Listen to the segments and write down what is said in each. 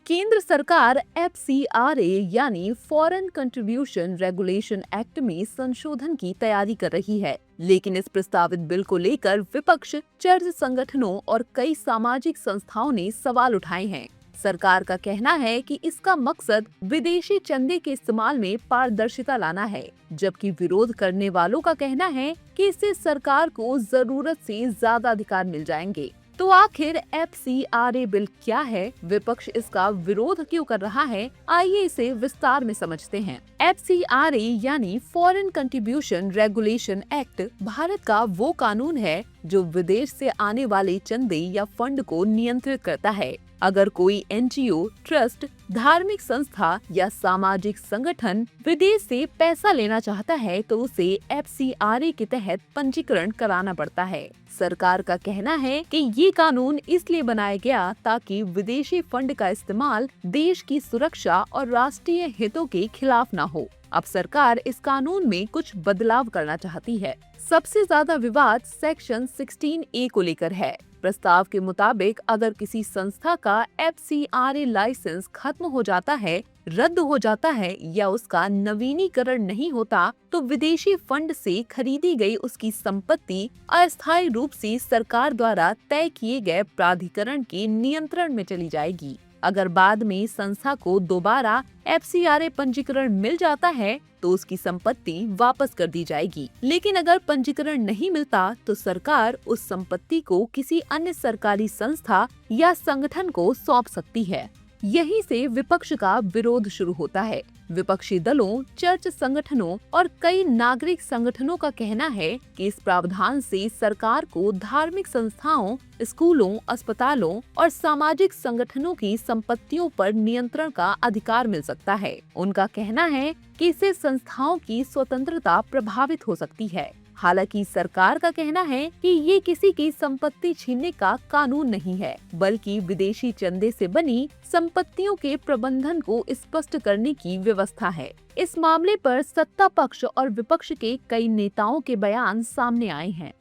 केंद्र सरकार FCRA यानी फॉरेन कंट्रीब्यूशन रेगुलेशन एक्ट में संशोधन की तैयारी कर रही है, लेकिन इस प्रस्तावित बिल को लेकर विपक्ष, चर्च संगठनों और कई सामाजिक संस्थाओं ने सवाल उठाए हैं। सरकार का कहना है कि इसका मकसद विदेशी चंदे के इस्तेमाल में पारदर्शिता लाना है, जबकि विरोध करने वालों का कहना है कि इससे सरकार को जरूरत से ज्यादा अधिकार मिल जाएंगे। तो आखिर FCRA बिल क्या है, विपक्ष इसका विरोध क्यों कर रहा है, आइए इसे विस्तार में समझते हैं। FCRA यानी foreign contribution regulation act Bharat का वो कानून है जो विदेश से आने वाले चंदे या फंड को नियंत्रित करता है। अगर कोई NGO, ट्रस्ट, धार्मिक संस्था या सामाजिक संगठन विदेश से पैसा लेना चाहता है तो उसे FCRA के तहत पंजीकरण कराना पड़ता है। सरकार का कहना है कि ये कानून इसलिए बनाया गया ताकि विदेशी फंड का इस्तेमाल देश की सुरक्षा और राष्ट्रीय हितों के खिलाफ न हो। अब सरकार इस कानून में कुछ बदलाव करना चाहती है। सबसे ज्यादा विवाद सेक्शन 16A को लेकर है। प्रस्ताव के मुताबिक अगर किसी संस्था का FCRA लाइसेंस खत्म हो जाता है, रद्द हो जाता है या उसका नवीनीकरण नहीं होता तो विदेशी फंड से खरीदी गई उसकी संपत्ति अस्थायी रूप से सरकार द्वारा तय किए गए प्राधिकरण के नियंत्रण में चली जाएगी। अगर बाद में संस्था को दोबारा FCRA पंजीकरण मिल जाता है तो उसकी संपत्ति वापस कर दी जाएगी, लेकिन अगर पंजीकरण नहीं मिलता तो सरकार उस संपत्ति को किसी अन्य सरकारी संस्था या संगठन को सौंप सकती है। यहीं से विपक्ष का विरोध शुरू होता है। विपक्षी दलों, चर्च संगठनों और कई नागरिक संगठनों का कहना है कि इस प्रावधान से सरकार को धार्मिक संस्थाओं, स्कूलों, अस्पतालों और सामाजिक संगठनों की संपत्तियों पर नियंत्रण का अधिकार मिल सकता है। उनका कहना है कि इससे संस्थाओं की स्वतंत्रता प्रभावित हो सकती है। हालांकि सरकार का कहना है कि ये किसी की संपत्ति छीनने का कानून नहीं है, बल्कि विदेशी चंदे से बनी संपत्तियों के प्रबंधन को स्पष्ट करने की व्यवस्था है। इस मामले पर सत्ता पक्ष और विपक्ष के कई नेताओं के बयान सामने आए हैं।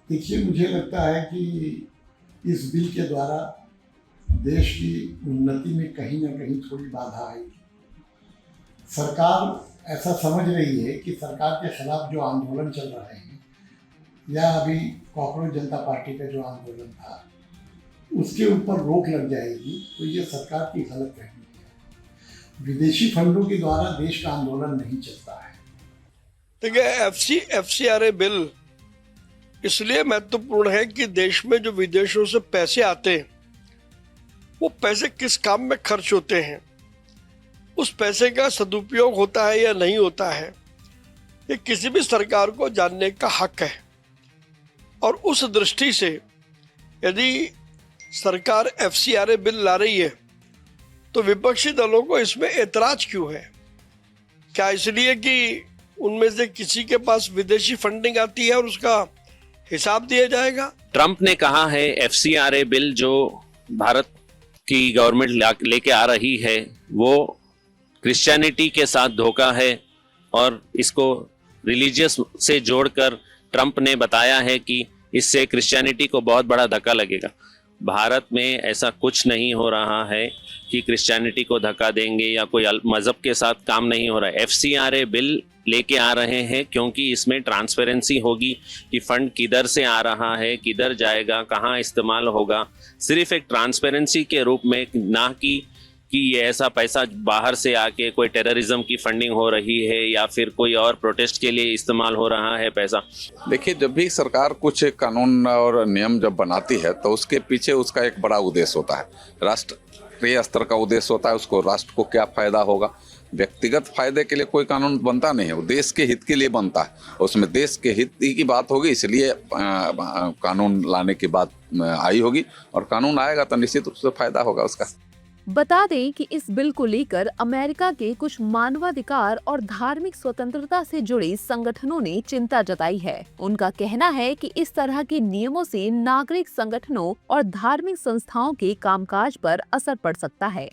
देखिए, मुझे लगता है कि इस बिल के द्वारा देश की उन्नति में कहीं न कहीं थोड़ी बाधा आएगी। सरकार ऐसा समझ रही है कि सरकार के खिलाफ जो आंदोलन चल रहे हैं या अभी कॉकरोच जनता पार्टी का जो आंदोलन था उसके ऊपर रोक लग जाएगी, तो ये सरकार की गलत फहमी है। विदेशी फंडों के द्वारा देश का आंदोलन नहीं चलता है। देखिए, FCRA बिल इसलिए महत्वपूर्ण है कि देश में जो विदेशों से पैसे आते हैं वो पैसे किस काम में खर्च होते हैं, उस पैसे का सदुपयोग होता है या नहीं होता है, ये किसी भी सरकार को जानने का हक है। और उस दृष्टि से यदि सरकार FCRA बिल ला रही है तो विपक्षी दलों को इसमें ऐतराज क्यों है? क्या इसलिए कि उनमें से किसी के पास विदेशी फंडिंग आती है और उसका हिसाब दिया जाएगा? ट्रंप ने कहा है FCRA बिल जो भारत की गवर्नमेंट लेके आ रही है वो क्रिश्चियनिटी के साथ धोखा है, और इसको रिलीजियस से जोड़कर ट्रंप ने बताया है कि इससे क्रिश्चियनिटी को बहुत बड़ा धक्का लगेगा। भारत में ऐसा कुछ नहीं हो रहा है कि क्रिश्चियनिटी को धक्का देंगे या कोई मजहब के साथ काम नहीं हो रहा है। FCRA बिल लेके आ रहे हैं क्योंकि इसमें ट्रांसपेरेंसी होगी कि फंड किधर से आ रहा है, किधर जाएगा, कहाँ इस्तेमाल होगा, सिर्फ एक ट्रांसपेरेंसी के रूप में, ना कि ये ऐसा पैसा बाहर से आके कोई टेररिज्म की फंडिंग हो रही है या फिर कोई और प्रोटेस्ट के लिए इस्तेमाल हो रहा है पैसा। देखिए, जब भी सरकार कुछ कानून और नियम जब बनाती है तो उसके पीछे उसका एक बड़ा उद्देश्य होता है। राष्ट्रीय स्तर का उद्देश्य होता है, उसको राष्ट्र को क्या फायदा होगा। व्यक्तिगत फायदे के लिए कोई कानून बनता नहीं है, वो देश के हित के लिए बनता है। उसमें देश के हित की बात होगी, इसलिए कानून लाने की बात आई होगी, और कानून आएगा तो निश्चित रूप से फायदा होगा उसका। बता दें कि इस बिल को लेकर अमेरिका के कुछ मानवाधिकार और धार्मिक स्वतंत्रता से जुड़े संगठनों ने चिंता जताई है। उनका कहना है कि इस तरह के नियमों से नागरिक संगठनों और धार्मिक संस्थाओं के कामकाज पर असर पड़ सकता है।